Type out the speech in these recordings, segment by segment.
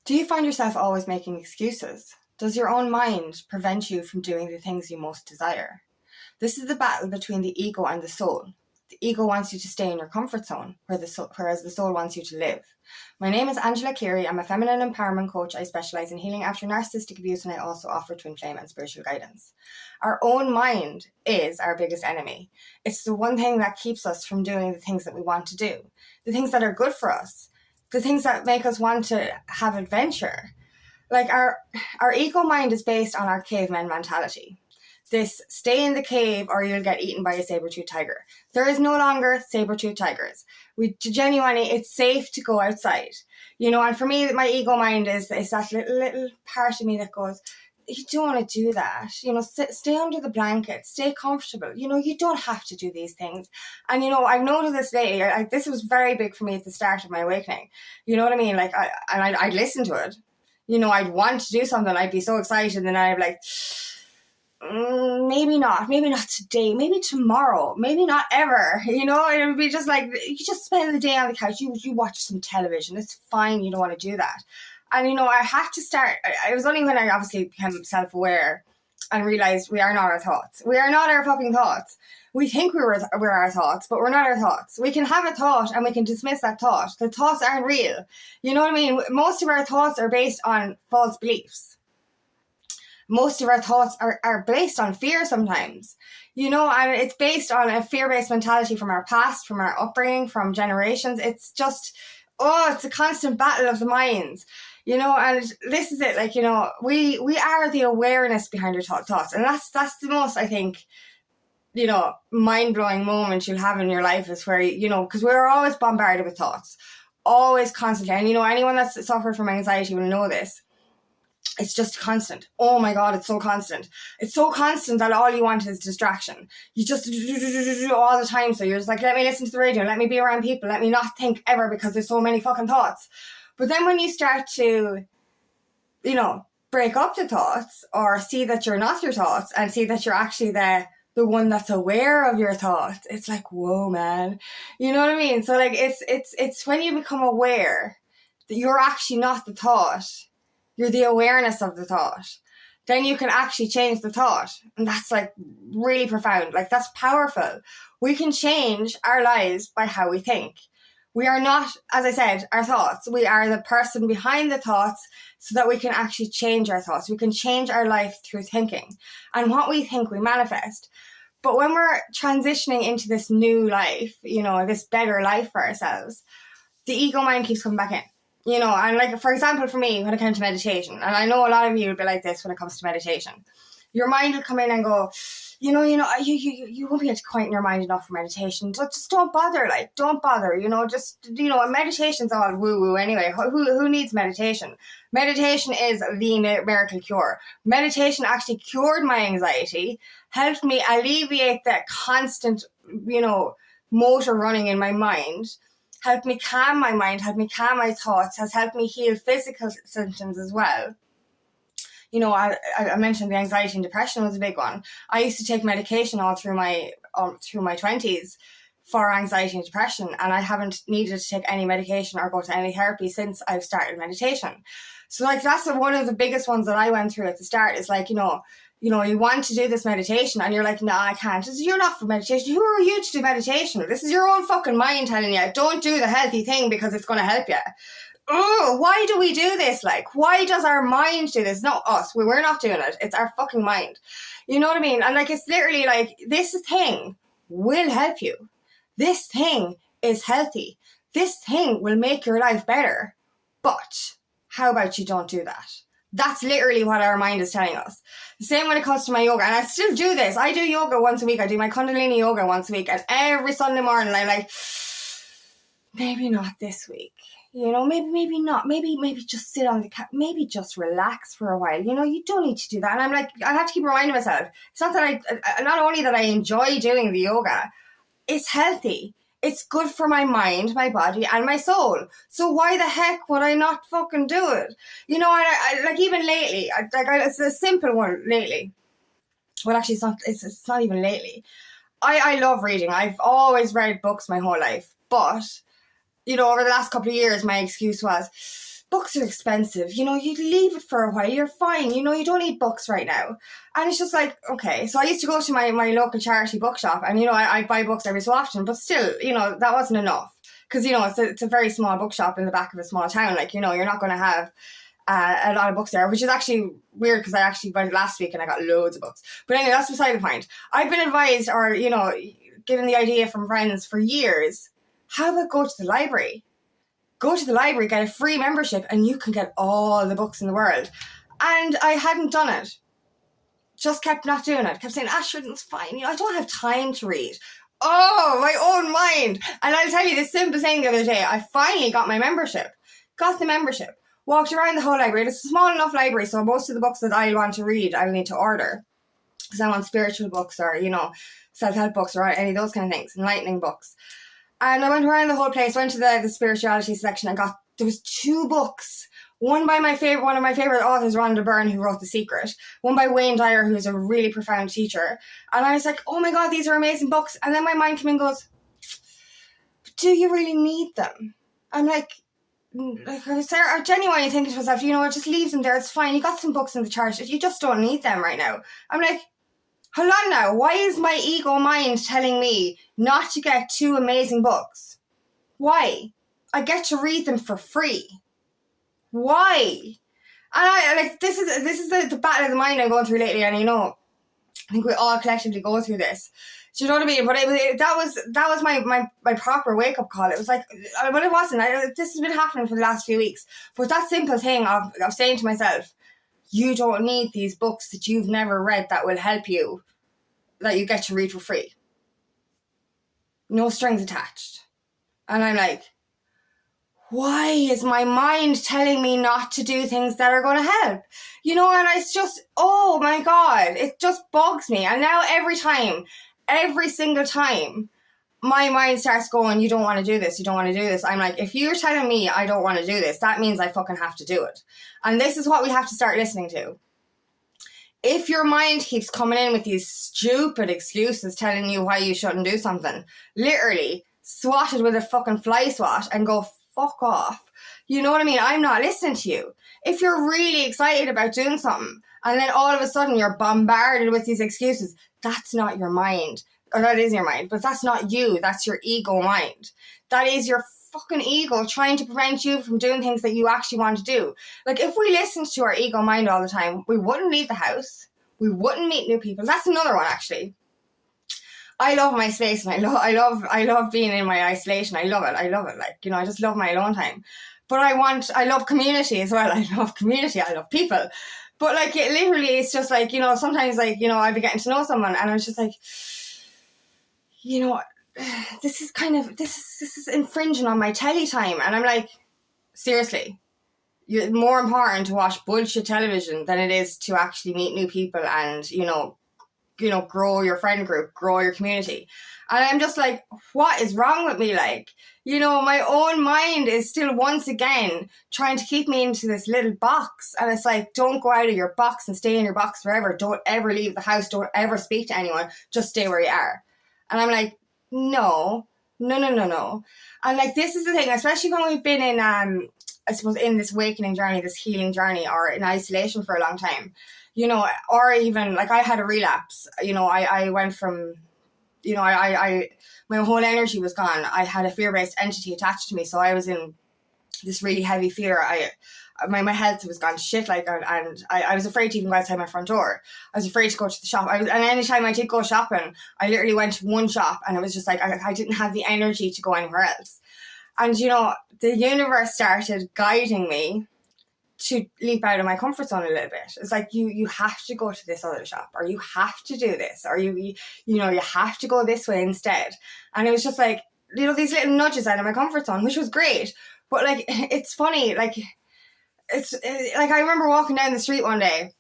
Do you find yourself always making excuses? Does your own mind prevent you from doing the things you most desire? This is the battle between the ego and the soul. The ego wants you to stay in your comfort zone, whereas the soul wants you to live. My name is Angela Cleary. I'm a feminine empowerment coach. I specialise in healing after narcissistic abuse, and I also offer twin flame and spiritual guidance. Our own mind is our biggest enemy. It's the one thing that keeps us from doing the things that we want to do, the things that are good for us, the things that make us want to have adventure. Like our ego mind is based on our caveman mentality. This stay in the cave or you'll get eaten by a saber-toothed tiger. There is no longer saber-toothed tigers. Genuinely, it's safe to go outside. And for me, my ego mind is that little part of me that goes, you don't want to do that. Stay under the blanket, stay comfortable. You don't have to do these things. And, I've noticed this lately. This was very big for me at the start of my awakening. You know what I mean? I'd listen to it. I'd want to do something. I'd be so excited. And I'd be like, maybe not today, maybe tomorrow, maybe not ever. It would be just like, you just spend the day on the couch, you watch some television, it's fine, you don't want to do that. And I had to start. It was only when I obviously became self-aware and realized we are not our thoughts. We are not our fucking thoughts. We think we're our thoughts, but we're not our thoughts. We can have a thought and we can dismiss that thought. The thoughts aren't real. You know what I mean? Most of our thoughts are based on false beliefs. Most of our thoughts are based on fear sometimes, and it's based on a fear-based mentality from our past, from our upbringing, from generations. It's just, it's a constant battle of the minds, and this is it. We are the awareness behind our thoughts. And that's the most, I think, mind-blowing moment you'll have in your life is where, because we're always bombarded with thoughts, always constantly. And, anyone that's suffered from anxiety will know this. It's just constant. Oh my God, it's so constant. It's so constant that all you want is distraction. You just do all the time. So you're just like, let me listen to the radio, let me be around people, let me not think ever because there's so many fucking thoughts. But then when you start to, break up the thoughts or see that you're not your thoughts and see that you're actually the one that's aware of your thoughts, it's like, whoa, man. You know what I mean? So it's when you become aware that you're actually not the thought, you're the awareness of the thought, then you can actually change the thought. And that's really profound. That's powerful. We can change our lives by how we think. We are not, as I said, our thoughts. We are the person behind the thoughts so that we can actually change our thoughts. We can change our life through thinking. And what we think, we manifest. But when we're transitioning into this new life, this better life for ourselves, the ego mind keeps coming back in. And for example, for me, when it comes to meditation, and I know a lot of you will be like this when it comes to meditation, your mind will come in and go, you won't be able to quieten your mind enough for meditation. Just don't bother, don't bother, meditation's all woo-woo anyway. Who needs meditation? Meditation is the miracle cure. Meditation actually cured my anxiety, helped me alleviate that constant, motor running in my mind, helped me calm my mind, helped me calm my thoughts, has helped me heal physical symptoms as well. I mentioned the anxiety and depression was a big one. I used to take medication all through my 20s for anxiety and depression, and I haven't needed to take any medication or go to any therapy since I've started meditation. So that's one of the biggest ones that I went through at the start is you want to do this meditation and you're like, no, I can't. You're not for meditation. Who are you to do meditation? This is your own fucking mind telling you, don't do the healthy thing because it's going to help you. Oh, why do we do this? Why does our mind do this? Not us. We're not doing it. It's our fucking mind. You know what I mean? And it's literally this thing will help you. This thing is healthy. This thing will make your life better. But how about you don't do that? That's literally what our mind is telling us. The same when it comes to my yoga. And I still do this. I do yoga once a week. I do my Kundalini yoga once a week. And every Sunday morning, I'm maybe not this week. Maybe not. Maybe just sit on the couch. Maybe just relax for a while. You don't need to do that. And I have to keep reminding myself. It's not that not only that I enjoy doing the yoga, it's healthy. It's good for my mind, my body, and my soul. So why the heck would I not fucking do it? I even lately, it's a simple one lately. Well, actually, it's not even lately. I love reading. I've always read books my whole life. But, over the last couple of years, my excuse was, books are expensive. You know, you leave it for a while, you're fine. You know, you don't need books right now. And it's just like, okay. So I used to go to my local charity bookshop, and, you know, I buy books every so often, but still, you know, that wasn't enough. Because, you know, it's a very small bookshop in the back of a small town. Like, you know, you're not going to have a lot of books there, which is actually weird because I actually went last week and I got loads of books. But anyway, that's beside the point. I've been advised, or, you know, given the idea from friends for years, how about go to the library? Go to the library, get a free membership, and you can get all the books in the world. And I hadn't done it. Just kept not doing it. Kept saying, sure, it's fine. You know, I don't have time to read. Oh, my own mind. And I'll tell you this simple thing the other day. I finally got my membership. Got the membership. Walked around the whole library. It's a small enough library, so most of the books that I want to read, I'll need to order. Because I want spiritual books, or, you know, self-help books, or any of those kind of things. Enlightening books. And I went around the whole place, went to the spirituality section, and there was 2 books. One by one of my favorite authors, Rhonda Byrne, who wrote The Secret. One by Wayne Dyer, who's a really profound teacher. And I was like, oh my God, these are amazing books. And then my mind came in and goes, do you really need them? I'm like, I was genuinely thinking to myself, you know, it just leaves them there. It's fine. You got some books in the church. You just don't need them right now. I'm like, hold on now. Why is my ego mind telling me not to get 2 amazing books? Why? I get to read them for free. Why? And I like this is the battle of the mind I'm going through lately, and, you know, I think we all collectively go through this. Do you know what I mean? But that was my proper wake up call. It was like, but it wasn't. This has been happening for the last few weeks. But that simple thing of saying to myself, you don't need these books that you've never read that will help you, that you get to read for free. No strings attached. And I'm like, why is my mind telling me not to do things that are going to help? You know, and it's just, oh my God, it just bugs me. And now every single time, my mind starts going, you don't want to do this, you don't want to do this. I'm like, if you're telling me I don't want to do this, that means I fucking have to do it. And this is what we have to start listening to. If your mind keeps coming in with these stupid excuses telling you why you shouldn't do something, literally swat it with a fucking fly swat and go fuck off. You know what I mean? I'm not listening to you. If you're really excited about doing something and then all of a sudden you're bombarded with these excuses, that's not your mind. Or that is your mind, but that's not you. That's your ego mind. That is your fucking ego trying to prevent you from doing things that you actually want to do. Like, if we listened to our ego mind all the time, we wouldn't leave the house. We wouldn't meet new people. That's another one, actually. I love my space, and I love being in my isolation. I love it. Like, you know, I just love my alone time. But I love community as well. I love community. I love people. But, like, it literally, it's just like, you know, sometimes, like, you know, I'd be getting to know someone and I was just like, you know, this is infringing on my telly time. And I'm like, seriously, it's more important to watch bullshit television than it is to actually meet new people and, you know, grow your friend group, grow your community. And I'm just like, what is wrong with me? Like, you know, my own mind is still once again trying to keep me into this little box. And it's like, don't go out of your box and stay in your box forever. Don't ever leave the house. Don't ever speak to anyone. Just stay where you are. And I'm like, no. And like, this is the thing, especially when we've been in, I suppose, in this awakening journey, this healing journey, or in isolation for a long time, you know, or even like I had a relapse, you know, I went from, you know, I my whole energy was gone. I had a fear-based entity attached to me. So I was in this really heavy fear. My health was gone to shit, like, and I was afraid to even go outside my front door. I was afraid to go to the shop. And anytime I did go shopping, I literally went to one shop, and it was just like, I didn't have the energy to go anywhere else. And, you know, the universe started guiding me to leap out of my comfort zone a little bit. It's like, you have to go to this other shop, or you have to do this, or you have to go this way instead. And it was just like, you know, these little nudges out of my comfort zone, which was great. But like, it's funny, like, it's like, I remember walking down the street one day,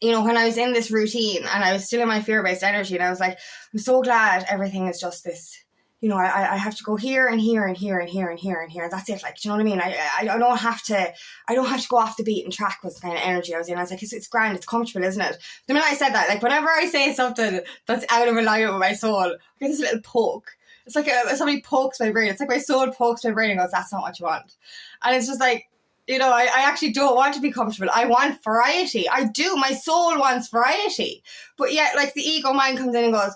you know, when I was in this routine and I was still in my fear-based energy, and I was like, I'm so glad everything is just this, you know, I have to go here and here and here and here and here and here. That's it. Like, do you know what I mean? I don't have to go off the beaten track was the kind of energy I was in. I was like, it's grand, it's comfortable, isn't it? The minute I said that, like, whenever I say something that's out of alignment with my soul, I get this little poke. It's like somebody pokes my brain. It's like my soul pokes my brain and goes, that's not what you want. And it's just like, You know, I actually don't want to be comfortable. I want variety. I do. My soul wants variety. But yet, like, the ego mind comes in and goes,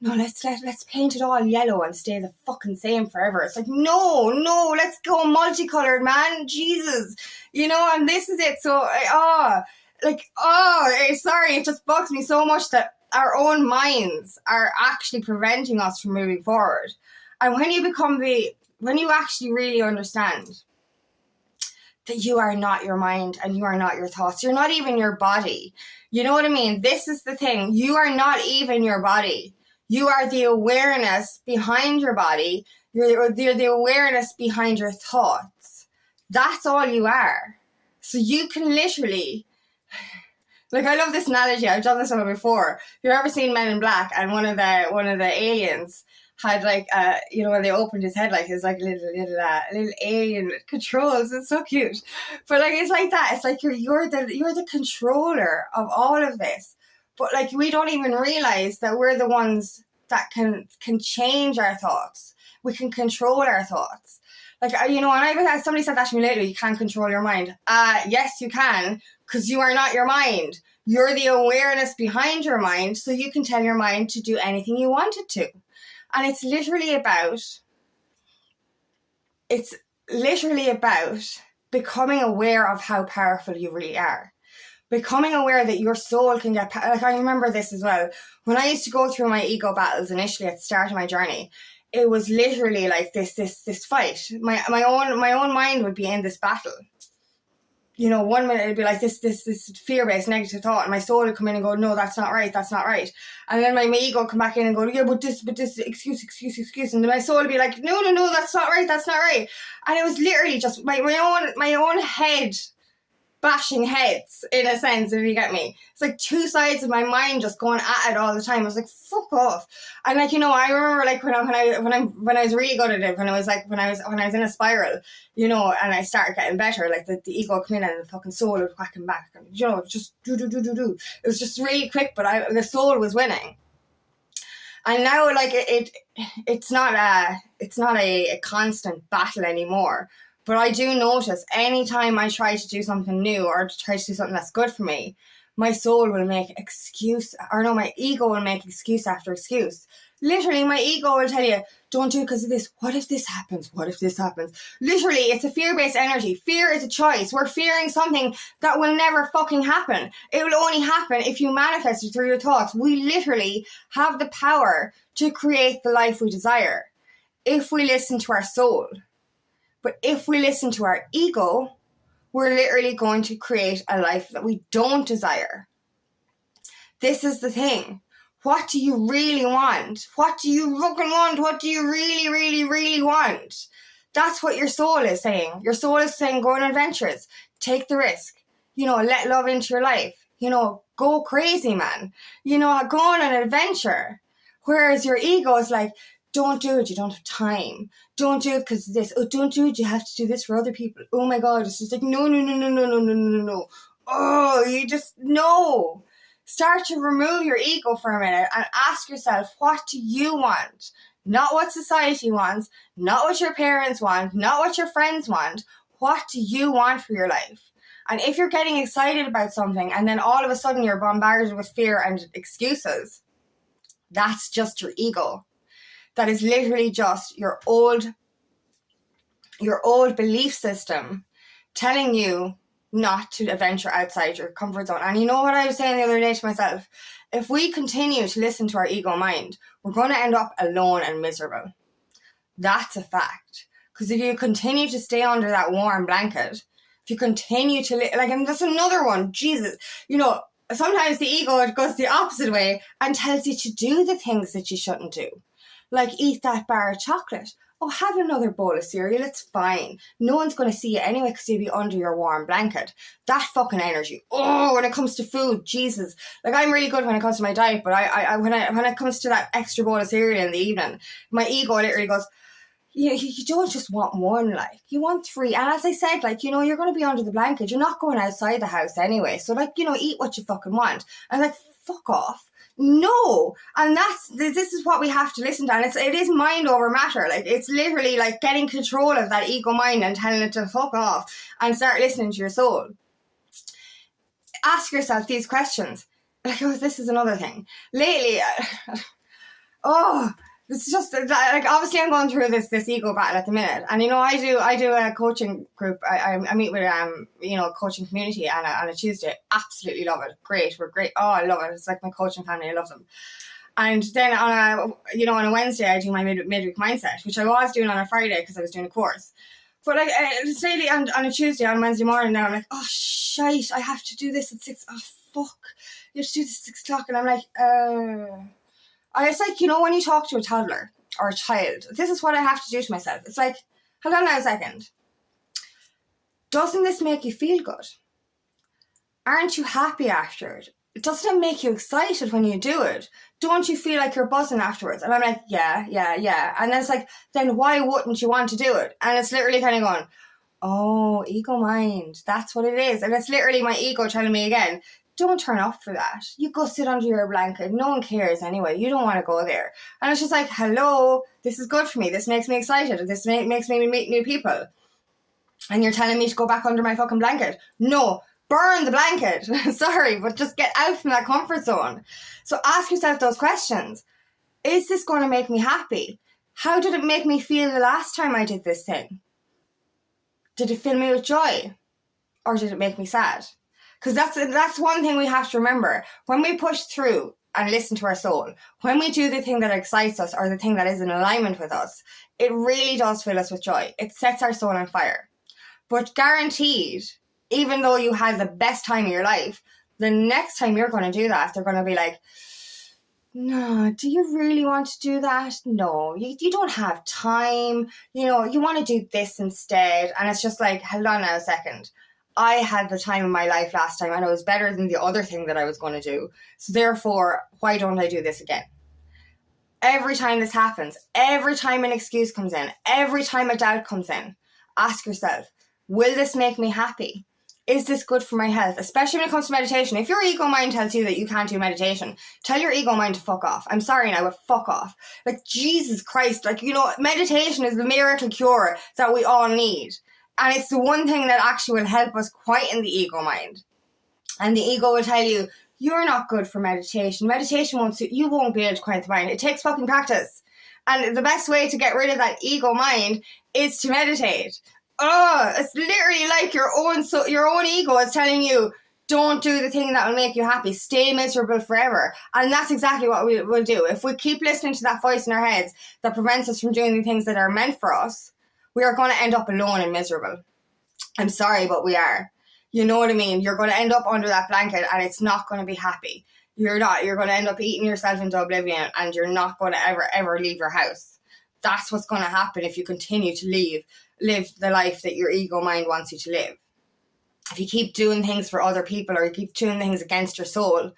no, let's paint it all yellow and stay the fucking same forever. It's like, no, let's go multicolored, man. Jesus. You know, and this is it. So, sorry, it just bugs me so much that our own minds are actually preventing us from moving forward. And when you actually really understand that you are not your mind and you are not your thoughts, you're not even your body. You know what I mean? This is the thing. You are not even your body. You are the awareness behind your body. You're the awareness behind your thoughts. That's all you are. So you can literally, like, I love this analogy. I've done this one before. If you've ever seen Men in Black and one of the aliens had, like, when they opened his head, like, it's like a little alien with controls. It's so cute. But, like, it's like that. It's like you're the controller of all of this. But, like, we don't even realize that we're the ones that can change our thoughts. We can control our thoughts. Like, and somebody said that to me lately, you can't control your mind. Yes, you can, because you are not your mind. You're the awareness behind your mind, so you can tell your mind to do anything you want it to. And it's literally about becoming aware of how powerful you really are. Becoming aware that your soul can get, like, I remember this as well. When I used to go through my ego battles initially at the start of my journey, it was literally like this fight. My own mind would be in this battle. You know, 1 minute it'd be like this fear-based negative thought, and my soul would come in and go, no, that's not right. And then my ego would come back in and go, yeah, but this, excuse. And then my soul would be like, no, that's not right. And it was literally just my own head bashing heads, in a sense, if you get me. It's like two sides of my mind just going at it all the time. I was like, fuck off. And, like, you know, I remember, like, when I was really good at it, when I was in a spiral, you know, and I started getting better, like, the ego would come in and the fucking soul would whack him back, and, you know, just do. It was just really quick, but the soul was winning. And now, like, it's not a constant battle anymore. But I do notice anytime I try to do something new or try to do something that's good for me, my soul will make my ego will make excuse after excuse. Literally, my ego will tell you, don't do it because of this. What if this happens? Literally, it's a fear-based energy. Fear is a choice. We're fearing something that will never fucking happen. It will only happen if you manifest it through your thoughts. We literally have the power to create the life we desire if we listen to our soul. But if we listen to our ego, we're literally going to create a life that we don't desire. This is the thing. What do you really want? What do you fucking want? What do you really, really, really want? That's what your soul is saying. Your soul is saying, go on adventures. Take the risk. You know, let love into your life. You know, go crazy, man. You know, go on an adventure. Whereas your ego is like, don't do it, you don't have time. Don't do it because of this. Oh, don't do it, you have to do this for other people. Oh my God, it's just like, no. Oh, you just, no. Start to remove your ego for a minute and ask yourself, what do you want? Not what society wants, not what your parents want, not what your friends want. What do you want for your life? And if you're getting excited about something and then all of a sudden you're bombarded with fear and excuses, that's just your ego. That is literally just your old belief system telling you not to venture outside your comfort zone. And you know what I was saying the other day to myself? If we continue to listen to our ego mind, we're going to end up alone and miserable. That's a fact. Because if you continue to stay under that warm blanket, if you continue to, and that's another one, Jesus, you know, sometimes the ego goes the opposite way and tells you to do the things that you shouldn't do. Like, eat that bar of chocolate. Oh, have another bowl of cereal. It's fine. No one's going to see you anyway because you'll be under your warm blanket. That fucking energy. Oh, when it comes to food, Jesus. Like, I'm really good when it comes to my diet, but when it comes to that extra bowl of cereal in the evening, my ego literally goes, you don't just want one, like, you want three. And as I said, like, you know, you're going to be under the blanket. You're not going outside the house anyway. So, like, you know, eat what you fucking want. And I'm like, fuck off. No. And this is what we have to listen to. And it is mind over matter. Like, it's literally like getting control of that ego mind and telling it to fuck off and start listening to your soul. Ask yourself these questions. Like, oh, this is another thing. Lately, it's just like, obviously I'm going through this ego battle at the minute, and I do a coaching group. I meet with coaching community on a Tuesday. Absolutely love it. Great, we're great. Oh, I love it. It's like my coaching family. I love them. And then on a Wednesday I do my midweek mindset, which I was doing on a Friday because I was doing a course. But like lately on a Tuesday, on Wednesday morning now, I'm like, oh shite, I have to do this at 6. Oh fuck, you have to do this at 6 o'clock, and I'm like, And it's like, when you talk to a toddler or a child, this is what I have to do to myself. It's like, hold on now a second. Doesn't this make you feel good? Aren't you happy after it? Doesn't it make you excited when you do it? Don't you feel like you're buzzing afterwards? And I'm like, yeah. And then it's like, then why wouldn't you want to do it? And it's literally kind of going, oh, ego mind. That's what it is. And it's literally my ego telling me again, don't turn up for that. You go sit under your blanket. No one cares anyway. You don't want to go there. And it's just like, hello, this is good for me. This makes me excited. This makes me meet new people. And you're telling me to go back under my fucking blanket. No, burn the blanket. Sorry, but just get out from that comfort zone. So ask yourself those questions. Is this going to make me happy? How did it make me feel the last time I did this thing? Did it fill me with joy? Or did it make me sad? Because that's one thing we have to remember. When we push through and listen to our soul, when we do the thing that excites us or the thing that is in alignment with us, it really does fill us with joy. It sets our soul on fire. But guaranteed, even though you had the best time of your life, the next time you're going to do that, they're going to be like, no, do you really want to do that? No, you don't have time. You want to do this instead. And it's just like, hold on now a second. I had the time of my life last time and it was better than the other thing that I was going to do. So therefore, why don't I do this again? Every time this happens, every time an excuse comes in, every time a doubt comes in, ask yourself, will this make me happy? Is this good for my health? Especially when it comes to meditation. If your ego mind tells you that you can't do meditation, tell your ego mind to fuck off. I'm sorry now, but fuck off. Like, Jesus Christ, meditation is the miracle cure that we all need. And it's the one thing that actually will help us quieten the ego mind. And the ego will tell you, you're not good for meditation. Meditation won't suit you. Won't be able to quiet the mind. It takes fucking practice. And the best way to get rid of that ego mind is to meditate. Oh, it's literally like your own ego is telling you, don't do the thing that will make you happy. Stay miserable forever. And that's exactly what we will do. If we keep listening to that voice in our heads that prevents us from doing the things that are meant for us, we are going to end up alone and miserable. I'm sorry, but we are. You know what I mean? You're going to end up under that blanket and it's not going to be happy. You're not. You're going to end up eating yourself into oblivion and you're not going to ever leave your house. That's what's going to happen if you continue to live the life that your ego mind wants you to live. If you keep doing things for other people or you keep doing things against your soul,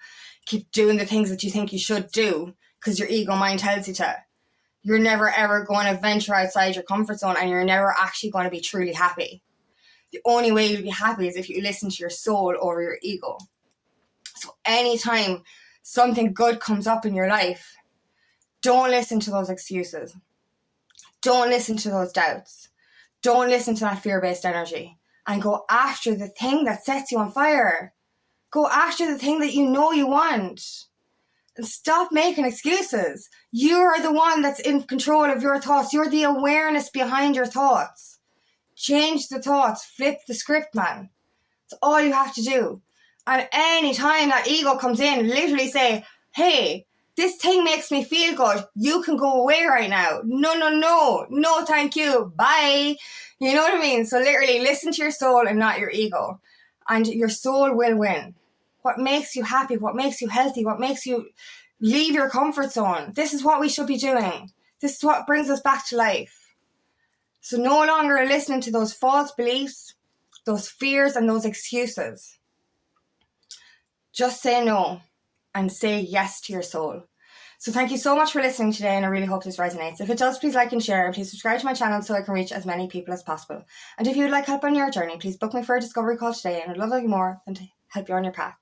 keep doing the things that you think you should do because your ego mind tells you to, you're never ever going to venture outside your comfort zone and you're never actually going to be truly happy. The only way you'll be happy is if you listen to your soul over your ego. So anytime something good comes up in your life, don't listen to those excuses. Don't listen to those doubts. Don't listen to that fear-based energy. And go after the thing that sets you on fire. Go after the thing that you know you want. And stop making excuses. You are the one that's in control of your thoughts. You're the awareness behind your thoughts. Change the thoughts. Flip the script, man. That's all you have to do. And any time that ego comes in, literally say, hey, this thing makes me feel good. You can go away right now. No, thank you. Bye. You know what I mean? So literally listen to your soul and not your ego. And your soul will win. What makes you happy? What makes you healthy? What makes you leave your comfort zone? This is what we should be doing. This is what brings us back to life. So no longer listening to those false beliefs, those fears and those excuses. Just say no and say yes to your soul. So thank you so much for listening today, and I really hope this resonates. If it does, please like and share, and please subscribe to my channel so I can reach as many people as possible. And if you would like help on your journey, please book me for a discovery call today, and I'd love nothing more than to help you on your path.